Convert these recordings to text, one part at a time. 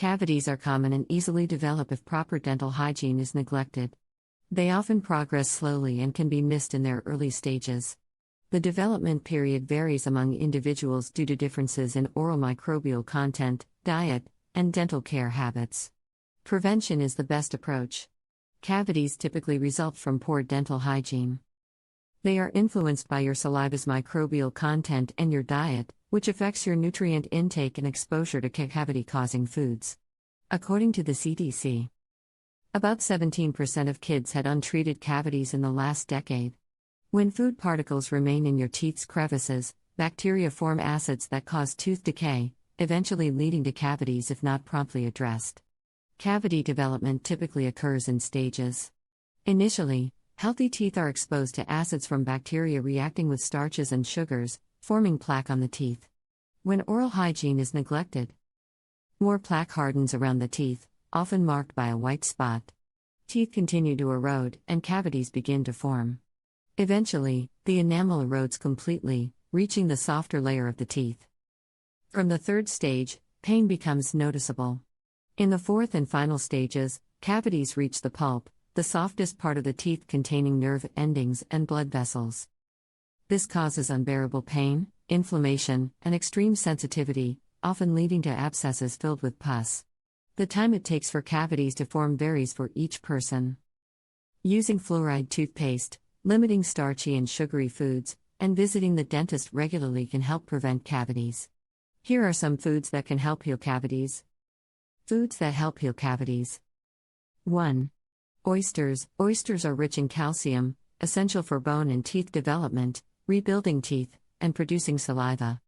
Cavities are common and easily develop if proper dental hygiene is neglected. They often progress slowly and can be missed in their early stages. The development period varies among individuals due to differences in oral microbial content, diet, and dental care habits. Prevention is the best approach. Cavities typically result from poor dental hygiene. They are influenced by your saliva's microbial content and your diet, which affects your nutrient intake and exposure to cavity-causing foods. According to the CDC, about 17% of kids had untreated cavities in the last decade. When food particles remain in your teeth's crevices, bacteria form acids that cause tooth decay, eventually leading to cavities if not promptly addressed. Cavity development typically occurs in stages. Initially, healthy teeth are exposed to acids from bacteria reacting with starches and sugars, forming plaque on the teeth. When oral hygiene is neglected, more plaque hardens around the teeth, often marked by a white spot. Teeth continue to erode, and cavities begin to form. Eventually, the enamel erodes completely, reaching the softer layer of the teeth. From the third stage, pain becomes noticeable. In the fourth and final stages, cavities reach the pulp, the softest part of the teeth containing nerve endings and blood vessels. This causes unbearable pain, inflammation, and extreme sensitivity, often leading to abscesses filled with pus. The time it takes for cavities to form varies for each person. Using fluoride toothpaste, limiting starchy and sugary foods, and visiting the dentist regularly can help prevent cavities. Here are some foods that can help heal cavities. Foods that help heal cavities. 1. Oysters. Oysters are rich in calcium, essential for bone and teeth development, rebuilding teeth, and producing saliva.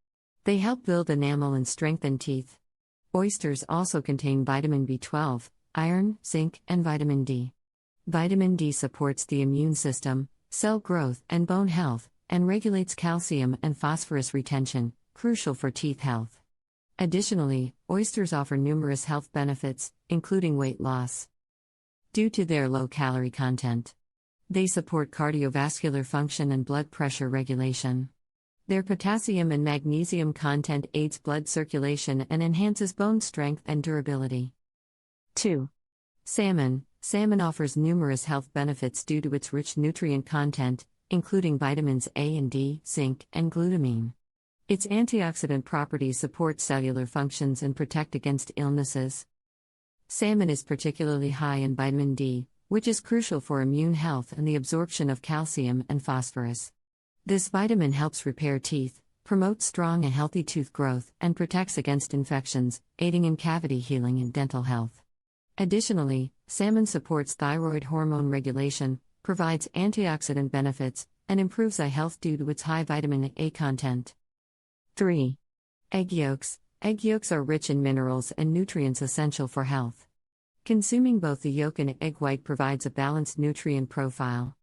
They help build enamel and strengthen teeth. Oysters also contain vitamin B12, iron, zinc, and vitamin D. Vitamin D supports the immune system, cell growth, and bone health, and regulates calcium and phosphorus retention, crucial for teeth health. Additionally, oysters offer numerous health benefits, including weight loss. Due to their low calorie content, they support cardiovascular function and blood pressure regulation. Their potassium and magnesium content aids blood circulation and enhances bone strength and durability. 2. Salmon. Salmon offers numerous health benefits due to its rich nutrient content, including vitamins A and D, zinc, and glutamine. Its antioxidant properties support cellular functions and protect against illnesses. Salmon is particularly high in vitamin D, which is crucial for immune health and the absorption of calcium and phosphorus. This vitamin helps repair teeth, promotes strong and healthy tooth growth, and protects against infections, aiding in cavity healing and dental health. Additionally, salmon supports thyroid hormone regulation, provides antioxidant benefits, and improves eye health due to its high vitamin A content. 3. Egg yolks. Egg yolks are rich in minerals and nutrients essential for health. Consuming both the yolk and egg white provides a balanced nutrient profile.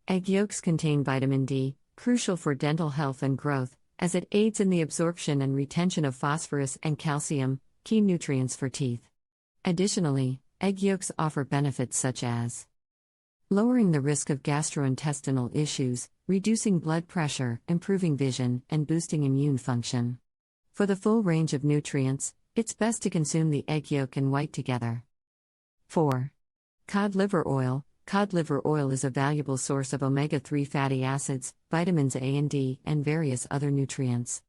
Egg yolks contain vitamin D, crucial for dental health and growth, as it aids in the absorption and retention of phosphorus and calcium, key nutrients for teeth. Additionally, egg yolks offer benefits such as lowering the risk of gastrointestinal issues, reducing blood pressure, improving vision, and boosting immune function. For the full range of nutrients, it's best to consume the egg yolk and white together. 4. Cod liver oil. Cod liver oil is a valuable source of omega-3 fatty acids, vitamins A and D, and various other nutrients.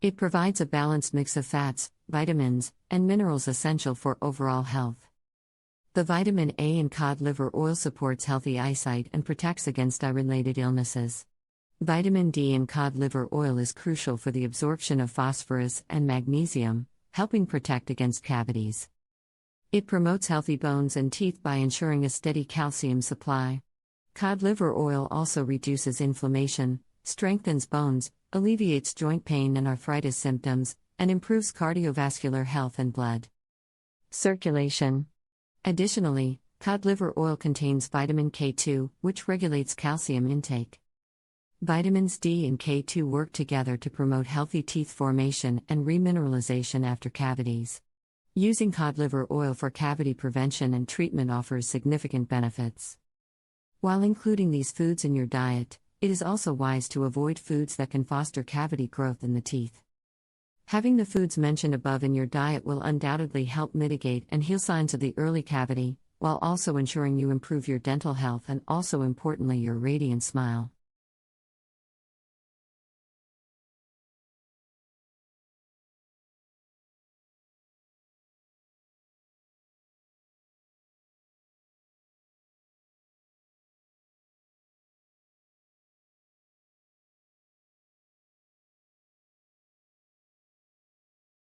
It provides a balanced mix of fats, vitamins, and minerals essential for overall health. The vitamin A in cod liver oil supports healthy eyesight and protects against eye-related illnesses. Vitamin D in cod liver oil is crucial for the absorption of phosphorus and magnesium, helping protect against cavities. It promotes healthy bones and teeth by ensuring a steady calcium supply. Cod liver oil also reduces inflammation, strengthens bones, alleviates joint pain and arthritis symptoms, and improves cardiovascular health and blood circulation. Additionally, cod liver oil contains vitamin K2, which regulates calcium intake. Vitamins D and K2 work together to promote healthy teeth formation and remineralization after cavities. Using cod liver oil for cavity prevention and treatment offers significant benefits. While including these foods in your diet, it is also wise to avoid foods that can foster cavity growth in the teeth. Having the foods mentioned above in your diet will undoubtedly help mitigate and heal signs of the early cavity, while also ensuring you improve your dental health and also importantly your radiant smile.